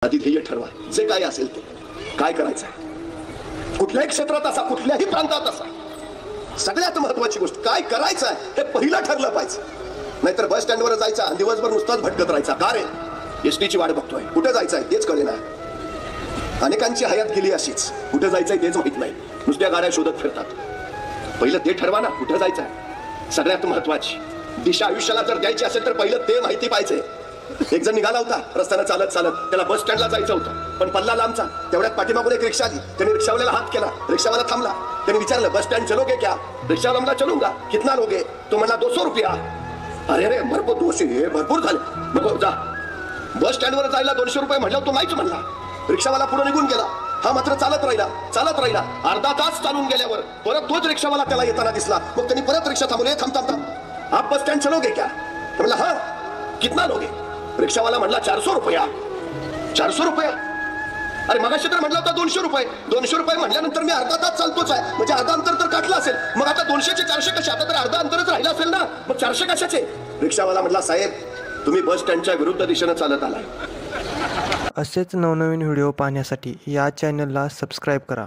आधी ध्येय ठरवा, जे काय असेल ते. काय करायचंय कुठल्याही क्षेत्रात असा, कुठल्याही प्रांतात असा, सगळ्यात महत्वाची गोष्ट काय करायचं आहे हे पहिलं ठरलं पाहिजे. नाहीतर बस स्टँडवर जायचा आणि दिवसभर नुसताच भटकत राहायचा. का रे? एसटीची वाट बघतोय, कुठे जायचंय तेच कळेना. अनेकांची हयात गेली अशीच, कुठे जायचंय तेच माहित नाही, नुसत्या गाड्या शोधत फिरतात. पहिलं ते ठरवा ना, कुठे जायचंय. सगळ्यात महत्वाची दिशा आयुष्याला जर द्यायची असेल तर पहिलं ते माहिती पाहिजे. एक जण निघाला होता रस्त्यानं चालत चालत, त्याला बस स्टँडला जायचं होतं पण पल्ला लांबचा. तेवढ्यात पाठीमागून एक रिक्षा आली, त्याने रिक्षावाल्याला हात केला. रिक्षावाला थांबला, त्याने विचारलं बस स्टँड चलोगे क्या? रिक्षावाला म्हणला चलूंगा. कितना लोगे? तो म्हणला 200 रुपया. अरे रे भरपूर 200 भरपूर झाले, नको जा. बस स्टँडवर जायला 200 रुपये म्हटलं तो नाहीच म्हणला. रिक्षावाला पुढे निघून गेला, हा मात्र चालत राहिला. अर्धा तास चालून गेल्यावर परत तोच रिक्षावाला त्याला येताना दिसला. मग त्यांनी परत रिक्षा थांबवली. थांब आप बस स्टँड चलोगे क्या? म्हणला हा. कितना लोगे? रिक्षावाला म्हणला 400 रुपया. 400 रुपये? अरे मगाशी तर म्हटलं होता 200 रुपये. 200 रुपये म्हटल्यानंतर मी अर्धा तास चालतोच आहे, म्हणजे अर्धा अंतर तर काढलं असेल. मग आता 200 चे 400 कसे? आता तर अर्धा अंतरच राहिलं असेल ना, मग 400 कशाचे? रिक्षावाला म्हटला साहेब तुम्ही बस स्टँडच्या विरुद्ध दिशेनं चालत आलाय. असेच नवनवीन व्हिडिओ पाहण्यासाठी या चॅनलला सबस्क्राईब करा.